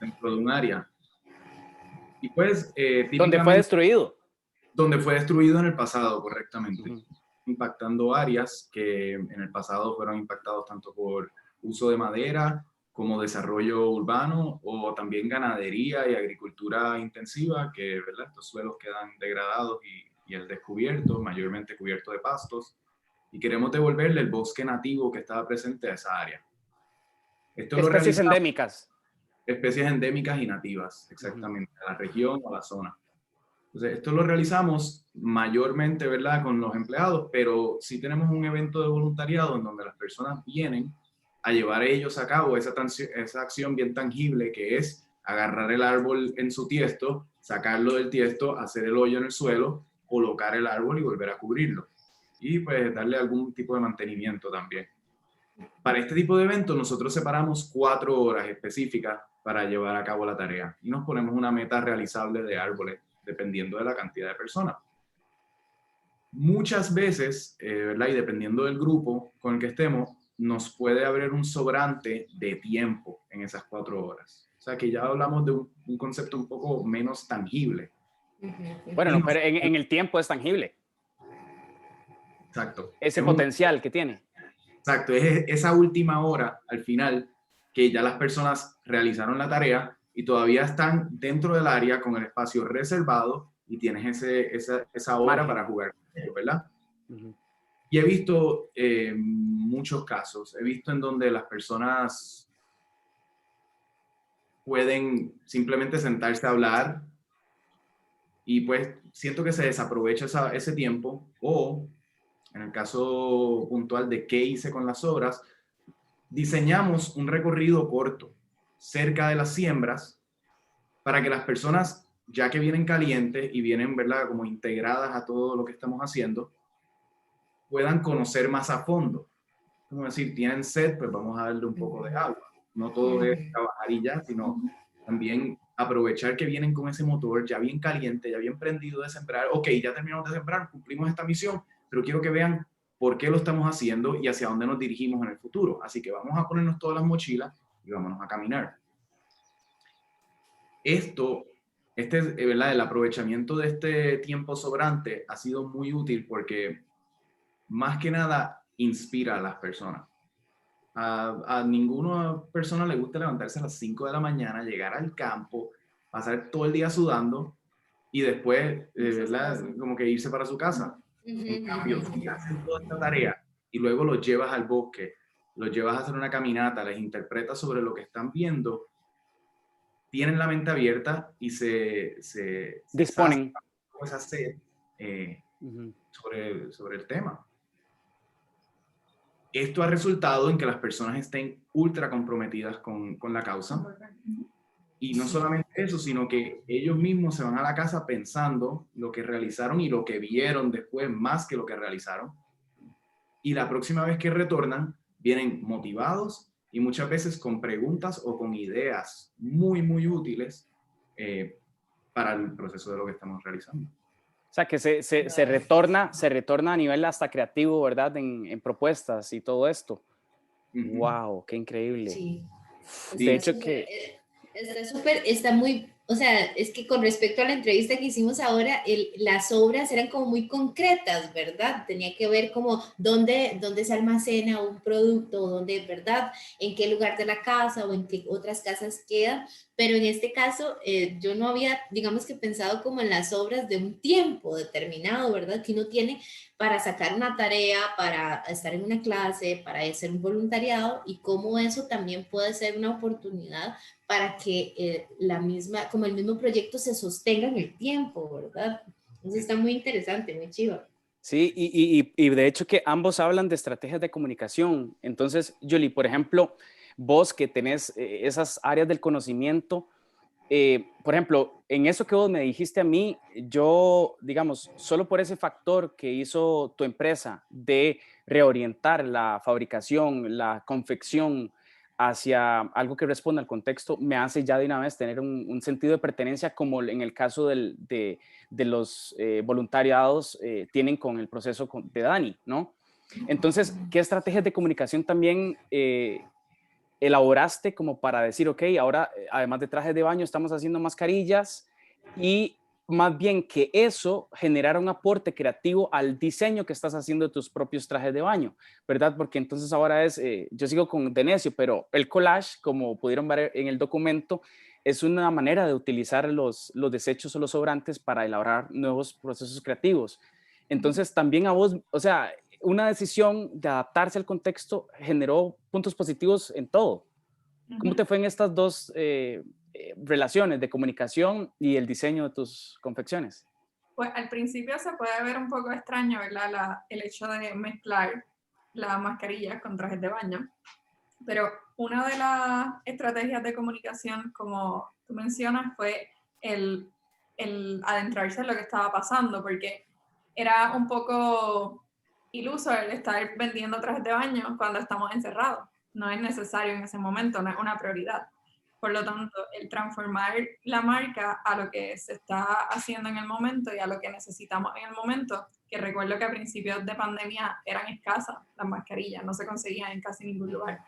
dentro de un área. Y pues ¿Dónde fue destruido? Donde fue destruido en el pasado, correctamente. Impactando áreas que en el pasado fueron impactados tanto por uso de madera como desarrollo urbano, o también ganadería y agricultura intensiva, que, ¿verdad?, estos suelos quedan degradados y el descubierto, mayormente cubierto de pastos, y queremos devolverle el bosque nativo que estaba presente a esa área. Esto lo especies endémicas. Especies endémicas y nativas, exactamente, a la región o a la zona. Entonces, esto lo realizamos mayormente, ¿verdad?, con los empleados, pero sí tenemos un evento de voluntariado en donde las personas vienen a llevar ellos a cabo esa acción bien tangible, que es agarrar el árbol en su tiesto, sacarlo del tiesto, hacer el hoyo en el suelo, colocar el árbol y volver a cubrirlo. Y pues darle algún tipo de mantenimiento también. Para este tipo de eventos nosotros separamos 4 horas específicas para llevar a cabo la tarea y nos ponemos una meta realizable de árboles dependiendo de la cantidad de personas. Muchas veces, ¿verdad?, y dependiendo del grupo con el que estemos, nos puede haber un sobrante de tiempo en esas 4 horas. O sea que ya hablamos de un concepto un poco menos tangible. Bueno, no, pero en el tiempo es tangible. Exacto. Ese potencial que tiene. Exacto, es esa última hora al final que ya las personas realizaron la tarea y todavía están dentro del área con el espacio reservado y tienes esa hora para jugar, ¿verdad? Y he visto muchos casos, he visto en donde las personas pueden simplemente sentarse a hablar y pues siento que se desaprovecha ese tiempo, o en el caso puntual de qué hice con las obras, diseñamos un recorrido corto cerca de las siembras para que las personas, ya que vienen calientes y vienen, ¿verdad?, como integradas a todo lo que estamos haciendo, puedan conocer más a fondo. Como decir, tienen sed, pues vamos a darle un poco de agua. No todo es trabajar y ya, sino también aprovechar que vienen con ese motor ya bien caliente, ya bien prendido de sembrar. Ok, ya terminamos de sembrar, cumplimos esta misión, pero quiero que vean por qué lo estamos haciendo y hacia dónde nos dirigimos en el futuro. Así que vamos a ponernos todas las mochilas y vámonos a caminar. ¿Verdad? El aprovechamiento de este tiempo sobrante ha sido muy útil porque más que nada inspira a las personas. A ninguna persona le gusta levantarse a las 5 de la mañana, llegar al campo, pasar todo el día sudando y después, ¿verdad? Como que irse para su casa. En cambio, si hacen toda esta tarea y luego los llevas al bosque, los llevas a hacer una caminata, les interpretas sobre lo que están viendo, tienen la mente abierta y se Disponen. esa sed sobre el tema. Esto ha resultado en que las personas estén ultra comprometidas con la causa. Y no solamente eso, sino que ellos mismos se van a la casa pensando lo que realizaron y lo que vieron después más que lo que realizaron. Y la próxima vez que retornan, vienen motivados y muchas veces con preguntas o con ideas muy, muy útiles para el proceso de lo que estamos realizando. O sea, que se retorna a nivel hasta creativo, ¿verdad? En propuestas y todo esto. ¡Wow! ¡Qué increíble! Sí. De hecho que... Está muy, o sea, es que con respecto a la entrevista que hicimos ahora, las obras eran como muy concretas, ¿verdad? Tenía que ver como dónde se almacena un producto, dónde, ¿verdad? En qué lugar de la casa o en qué otras casas queda. Pero en este caso, yo no había, digamos que pensado como en las obras de un tiempo determinado, ¿verdad? Que uno tiene para sacar una tarea, para estar en una clase, para hacer un voluntariado y cómo eso también puede ser una oportunidad para que como el mismo proyecto se sostenga en el tiempo, ¿verdad? Entonces está muy interesante, muy chido. Sí, y de hecho que ambos hablan de estrategias de comunicación. Entonces, Yoli, por ejemplo, vos que tenés esas áreas del conocimiento, por ejemplo, en eso que vos me dijiste a mí, yo, digamos, solo por ese factor que hizo tu empresa de reorientar la fabricación, la confección hacia algo que responda al contexto, me hace ya de una vez tener un sentido de pertenencia como en el caso de los voluntariados tienen con el proceso de Dani, ¿no? Entonces, ¿qué estrategias de comunicación también elaboraste como para decir, ok, ahora además de trajes de baño estamos haciendo mascarillas y más bien que eso generara un aporte creativo al diseño que estás haciendo de tus propios trajes de baño, ¿verdad? Porque entonces ahora yo sigo con Denecio, pero el collage, como pudieron ver en el documento, es una manera de utilizar los desechos o los sobrantes para elaborar nuevos procesos creativos. Entonces también a vos, o sea, una decisión de adaptarse al contexto generó puntos positivos en todo. ¿Cómo te fue en estas dos relaciones de comunicación y el diseño de tus confecciones? Pues al principio se puede ver un poco extraño, ¿verdad? El hecho de mezclar las mascarillas con trajes de baño, pero una de las estrategias de comunicación, como tú mencionas, fue el adentrarse en lo que estaba pasando, porque era un poco iluso el estar vendiendo trajes de baño cuando estamos encerrados. No es necesario en ese momento, no es una prioridad. Por lo tanto, el transformar la marca a lo que se está haciendo en el momento y a lo que necesitamos en el momento, que recuerdo que a principios de pandemia eran escasas las mascarillas, no se conseguían en casi ningún lugar.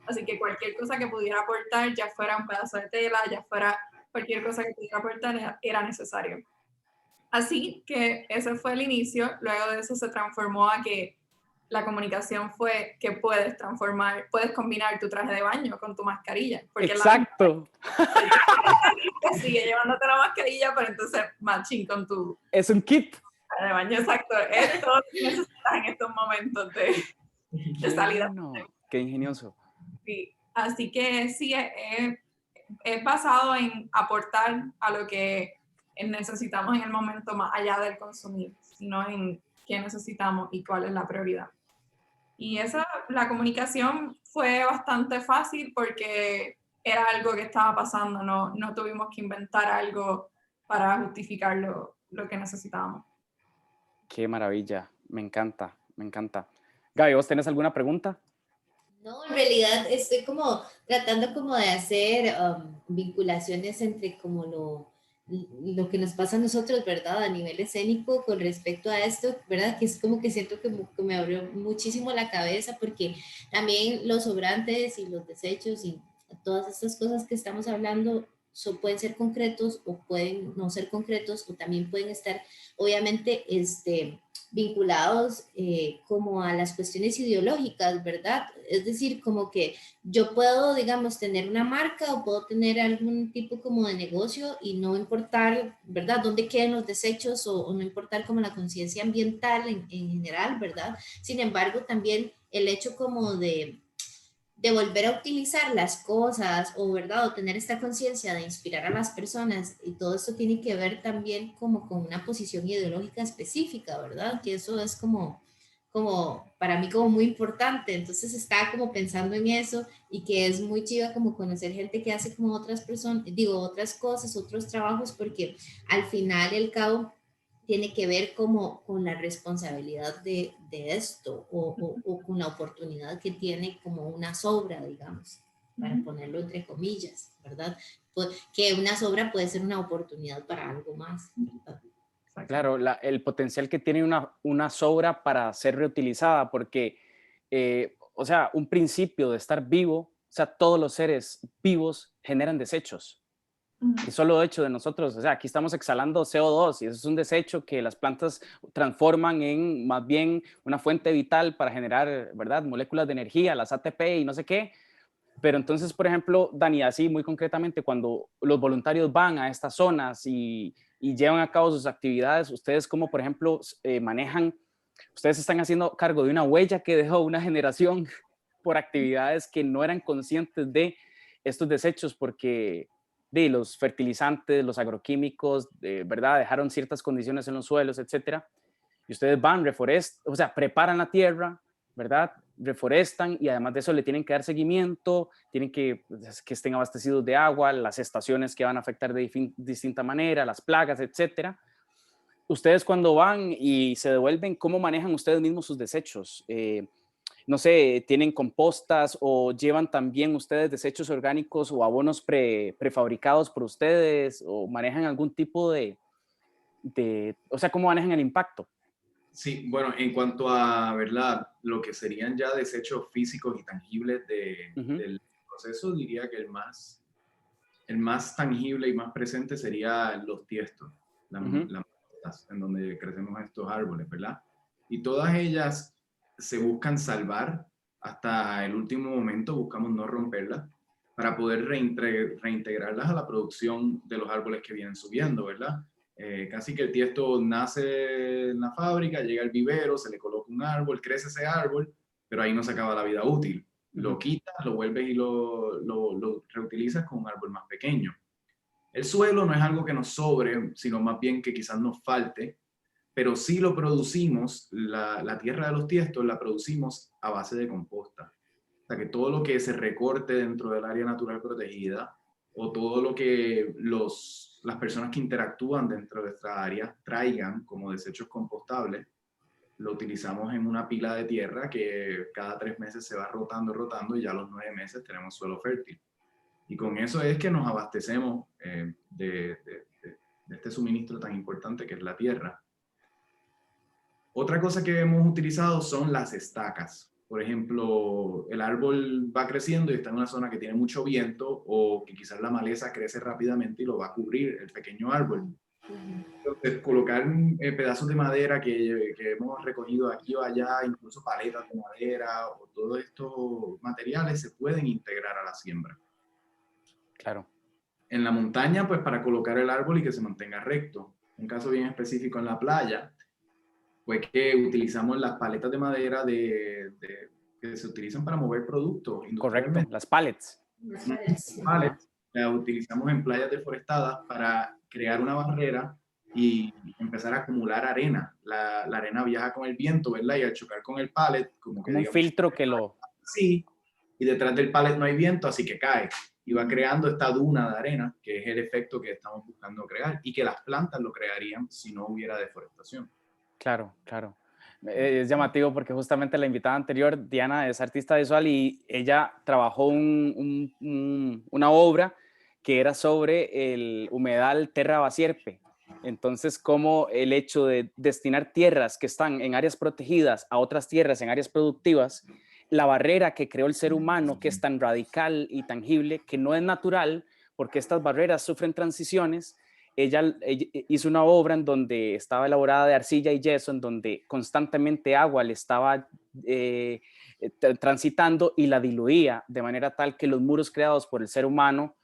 Así que cualquier cosa que pudiera aportar, ya fuera un pedazo de tela, ya fuera cualquier cosa que pudiera aportar, era necesario. Así que ese fue el inicio, luego de eso se transformó a que la comunicación fue que puedes combinar tu traje de baño con tu mascarilla. Porque exacto. Sigue llevándote la mascarilla, pero entonces matching con tu... Es un kit. Traje de baño, exacto. Es todo lo que necesitas en estos momentos de salida. No, qué ingenioso. Sí, así que sí, es basado en aportar a lo que necesitamos en el momento más allá del consumir, sino en qué necesitamos y cuál es la prioridad. Y la comunicación fue bastante fácil porque era algo que estaba pasando, no tuvimos que inventar algo para justificar lo que necesitábamos. Qué maravilla, me encanta, me encanta. Gaby, ¿vos tenés alguna pregunta? No, en realidad estoy como tratando como de hacer vinculaciones entre como lo que nos pasa a nosotros, ¿verdad? A nivel escénico con respecto a esto, ¿verdad? Que es como que siento que me abrió muchísimo la cabeza porque también los sobrantes y los desechos y todas estas cosas que estamos hablando pueden ser concretos o pueden no ser concretos o también pueden estar obviamente vinculados como a las cuestiones ideológicas, ¿verdad? Es decir, como que yo puedo, digamos, tener una marca o puedo tener algún tipo como de negocio y no importar, ¿verdad?, dónde queden los desechos o no importar como la conciencia ambiental en general, ¿verdad? Sin embargo, también el hecho como de volver a utilizar las cosas o, ¿verdad?, o tener esta conciencia de inspirar a las personas y todo esto tiene que ver también como con una posición ideológica específica, ¿verdad? Que eso es como para mí como muy importante, entonces estaba como pensando en eso y que es muy chiva como conocer gente que hace como otras personas, digo, otras cosas, otros trabajos, porque al final y al cabo tiene que ver como con la responsabilidad de esto o con la oportunidad que tiene como una sobra, digamos, para ponerlo entre comillas, ¿verdad? Que una sobra puede ser una oportunidad para algo más, ¿verdad? Claro, el potencial que tiene una sobra para ser reutilizada, porque, o sea, un principio de estar vivo, o sea, todos los seres vivos generan desechos. El solo hecho de nosotros, o sea, aquí estamos exhalando CO2 y eso es un desecho que las plantas transforman en más bien una fuente vital para generar, ¿verdad?, moléculas de energía, las ATP y no sé qué. Pero entonces, por ejemplo, Dani, así muy concretamente, cuando los voluntarios van a estas zonas y llevan a cabo sus actividades, ustedes como, por ejemplo, manejan, ustedes están haciendo cargo de una huella que dejó una generación por actividades que no eran conscientes de estos desechos porque de los fertilizantes, los agroquímicos, ¿verdad? Dejaron ciertas condiciones en los suelos, etcétera. Y ustedes van, reforestan, o sea, preparan la tierra, ¿verdad? Reforestan y además de eso le tienen que dar seguimiento, tienen que estén abastecidos de agua, las estaciones que van a afectar de distinta manera, las plagas, etcétera. Ustedes cuando van y se devuelven, ¿cómo manejan ustedes mismos sus desechos? No sé, ¿tienen compostas o llevan también ustedes desechos orgánicos o abonos prefabricados por ustedes o manejan algún tipo o sea, ¿cómo manejan el impacto? Sí, bueno, en cuanto a, ¿verdad?, lo que serían ya desechos físicos y tangibles del proceso, diría que el más tangible y más presente sería los tiestos, las macetas en donde crecemos estos árboles, ¿verdad? Y todas ellas se buscan salvar hasta el último momento, buscamos no romperlas para poder reintegrarlas a la producción de los árboles que vienen subiendo, ¿verdad? Casi que el tiesto nace en la fábrica, llega al vivero, se le coloca un árbol, crece ese árbol, pero ahí no se acaba la vida útil. Lo quitas, lo vuelves y lo reutilizas con un árbol más pequeño. El suelo no es algo que nos sobre, sino más bien que quizás nos falte, pero sí lo producimos, la tierra de los tiestos la producimos a base de composta. O sea que todo lo que se recorte dentro del área natural protegida o todo lo que las personas que interactúan dentro de esta área traigan como desechos compostables, lo utilizamos en una pila de tierra que cada 3 meses se va rotando y ya a los 9 meses tenemos suelo fértil. Y con eso es que nos abastecemos de este suministro tan importante que es la tierra. Otra cosa que hemos utilizado son las estacas. Por ejemplo, el árbol va creciendo y está en una zona que tiene mucho viento o que quizás la maleza crece rápidamente y lo va a cubrir el pequeño árbol. Entonces, colocar pedazos de madera que hemos recogido aquí o allá, incluso paletas de madera o todos estos materiales se pueden integrar a la siembra. Claro. En la montaña, pues para colocar el árbol y que se mantenga recto. Un caso bien específico en la playa fue que utilizamos las paletas de madera que se utilizan para mover productos Correcto, industrialmente. las pallets. Pallets las utilizamos en playas deforestadas para crear una barrera y empezar a acumular arena. La arena viaja con el viento, ¿verdad? Y al chocar con el pallet, como que un digamos, filtro que lo... Sí, y detrás del pallet no hay viento, así que cae. Y va creando esta duna de arena, que es el efecto que estamos buscando crear y que las plantas lo crearían si no hubiera deforestación. Claro, claro. Es llamativo porque justamente la invitada anterior, Diana, es artista visual y ella trabajó una obra que era sobre el humedal Terra Basierpe. Entonces, como el hecho de destinar tierras que están en áreas protegidas a otras tierras en áreas productivas, la barrera que creó el ser humano, que es tan radical y tangible, que no es natural, porque estas barreras sufren transiciones. Ella hizo una obra en donde estaba elaborada de arcilla y yeso, en donde constantemente agua le estaba transitando y la diluía de manera tal que los muros creados por el ser humano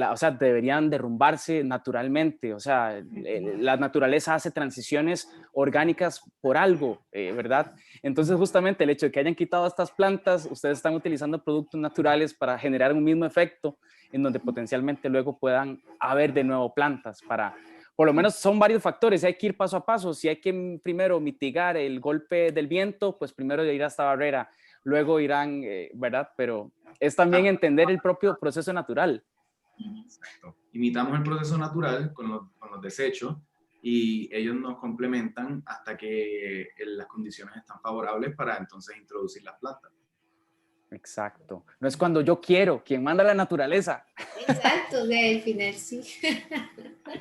o sea, deberían derrumbarse naturalmente. O sea, la naturaleza hace transiciones orgánicas por algo, ¿verdad? Entonces, justamente el hecho de que hayan quitado estas plantas, ustedes están utilizando productos naturales para generar un mismo efecto en donde potencialmente luego puedan haber de nuevo plantas para... Por lo menos son varios factores, hay que ir paso a paso. Si hay que primero mitigar el golpe del viento, pues primero ir a esta barrera, luego irán, ¿verdad? Pero es también entender el propio proceso natural. Exacto. Imitamos el proceso natural con los desechos y ellos nos complementan hasta que las condiciones están favorables para entonces introducir las plantas. Exacto. No es cuando yo quiero, quien manda la naturaleza. Exacto, al final sí.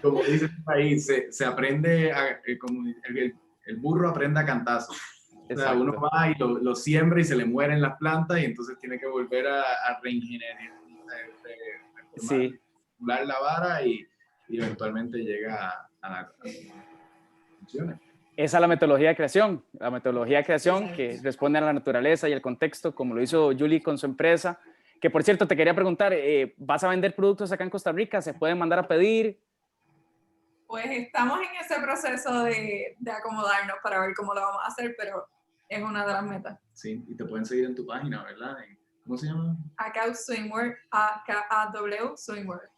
Como dice el país, se aprende, como el burro aprende a cantazos. O sea, uno va y lo siembra y se le mueren las plantas y entonces tiene que volver a reingenierar, sí, la vara y eventualmente llega a la funciones. Esa es la metodología de creación. La metodología de creación que responde a la naturaleza y el contexto, como lo hizo Julie con su empresa. Que por cierto, te quería preguntar, ¿vas a vender productos acá en Costa Rica? ¿Se pueden mandar a pedir? Pues estamos en ese proceso de acomodarnos para ver cómo lo vamos a hacer, pero es una de las metas. Sí, y te pueden seguir en tu página, ¿verdad? ¿Cómo se llama? AKAW Swimwear, AKAW Swimwear.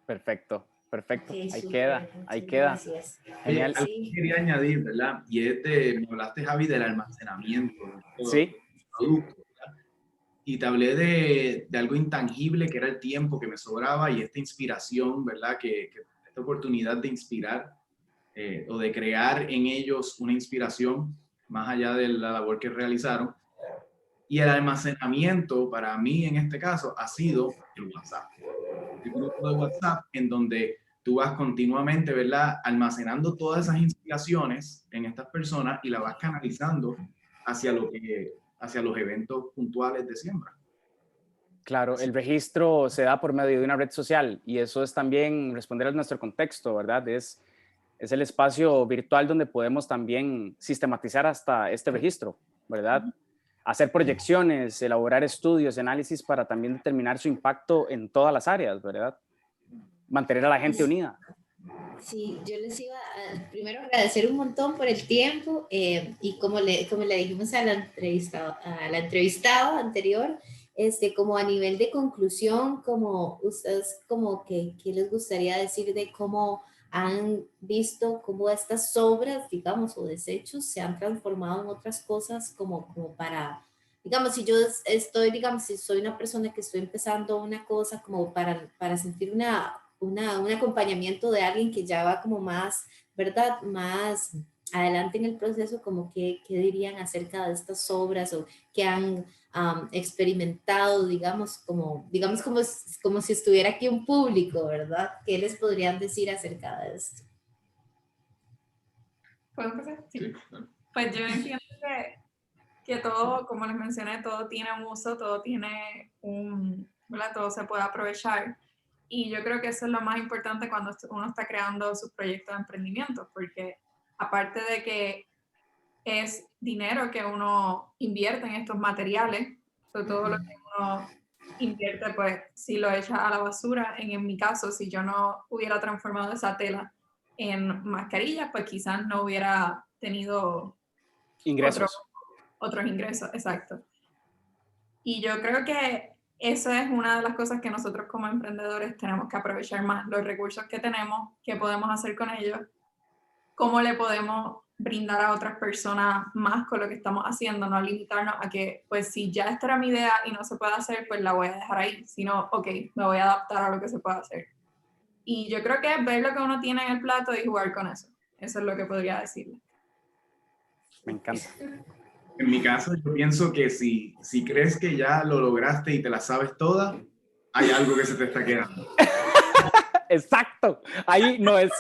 Perfecto, perfecto. Okay, ahí super, queda, ahí queda. Gracias. Genial. Sí. Quería añadir, ¿verdad? Y me hablaste, Javi, del almacenamiento de Sí. productos, ¿verdad? Y te hablé de algo intangible que era el tiempo que me sobraba y esta inspiración, ¿verdad? Que esta oportunidad de inspirar o de crear en ellos una inspiración más allá de la labor que realizaron. Y el almacenamiento para mí en este caso ha sido el WhatsApp. El grupo de WhatsApp en donde tú vas continuamente, ¿verdad? Almacenando todas esas inspiraciones en estas personas y la vas canalizando hacia los eventos puntuales de siembra. Claro, el registro se da por medio de una red social y eso es también responder a nuestro contexto, ¿verdad? Es el espacio virtual donde podemos también sistematizar hasta este registro, ¿verdad? Hacer proyecciones, elaborar estudios, análisis para también determinar su impacto en todas las áreas, ¿verdad? Mantener a la gente unida. Sí, yo les iba a primero agradecer un montón por el tiempo y como le dijimos a la entrevistada anterior, como a nivel de conclusión, como ustedes, como que les gustaría decir de cómo han visto cómo estas obras, digamos, o desechos se han transformado en otras cosas como para, digamos, si yo estoy, digamos, si soy una persona que estoy empezando una cosa como para sentir un acompañamiento de alguien que ya va como más, ¿verdad? Más adelante en el proceso, como qué dirían acerca de estas obras o que han experimentado, digamos como si estuviera aquí un público, ¿verdad? ¿Qué les podrían decir acerca de esto? ¿Puedo empezar? Sí. Pues yo entiendo que todo, como les mencioné, todo tiene un uso, todo tiene ¿verdad? Todo se puede aprovechar. Y yo creo que eso es lo más importante cuando uno está creando sus proyectos de emprendimiento, porque aparte de que es dinero que uno invierte en estos materiales, sobre todo lo que uno invierte, pues si lo echa a la basura, en mi caso, si yo no hubiera transformado esa tela en mascarillas, pues quizás no hubiera tenido ingresos. Otros ingresos, exacto. Y yo creo que eso es una de las cosas que nosotros como emprendedores tenemos que aprovechar más, los recursos que tenemos, qué podemos hacer con ellos, cómo le podemos brindar a otras personas más con lo que estamos haciendo, no limitarnos a que, pues si ya esta era mi idea y no se puede hacer, pues la voy a dejar ahí, sino, ok, me voy a adaptar a lo que se puede hacer. Y yo creo que es ver lo que uno tiene en el plato y jugar con eso. Eso es lo que podría decirle. Me encanta. En mi caso, yo pienso que si crees que ya lo lograste y te la sabes toda, hay algo que se te está quedando. Exacto, ahí no es.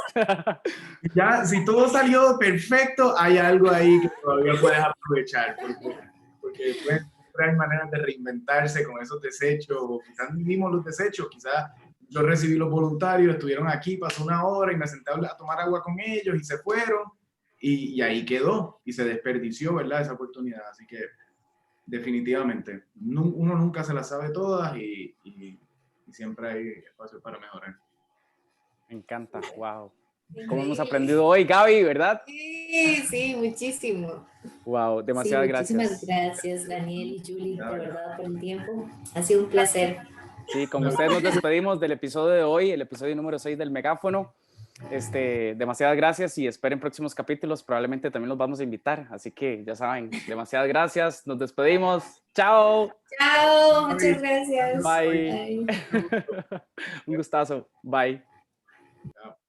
Ya, si todo salió perfecto, hay algo ahí que todavía puedes aprovechar, porque pues, siempre hay maneras de reinventarse con esos desechos, o quizás vivimos los desechos, quizás yo recibí los voluntarios, estuvieron aquí, pasó una hora y me senté a tomar agua con ellos y se fueron, y ahí quedó, y se desperdició, ¿verdad? Esa oportunidad, así que definitivamente, uno nunca se las sabe todas y siempre hay espacio para mejorar. Me encanta, wow. Como hemos aprendido hoy, Gaby, ¿verdad? Sí, sí, muchísimo. Wow, demasiadas Muchísimas gracias. gracias, Daniel y Julie, de verdad, por el tiempo. Ha sido un placer. Sí, con ustedes nos despedimos del episodio de hoy, el episodio número 6 del Megáfono. Demasiadas gracias y esperen próximos capítulos, probablemente también los vamos a invitar, así que ya saben, demasiadas gracias, nos despedimos, chao. Chao, muchas gracias. Bye. Bye. Un gustazo, bye. Chao.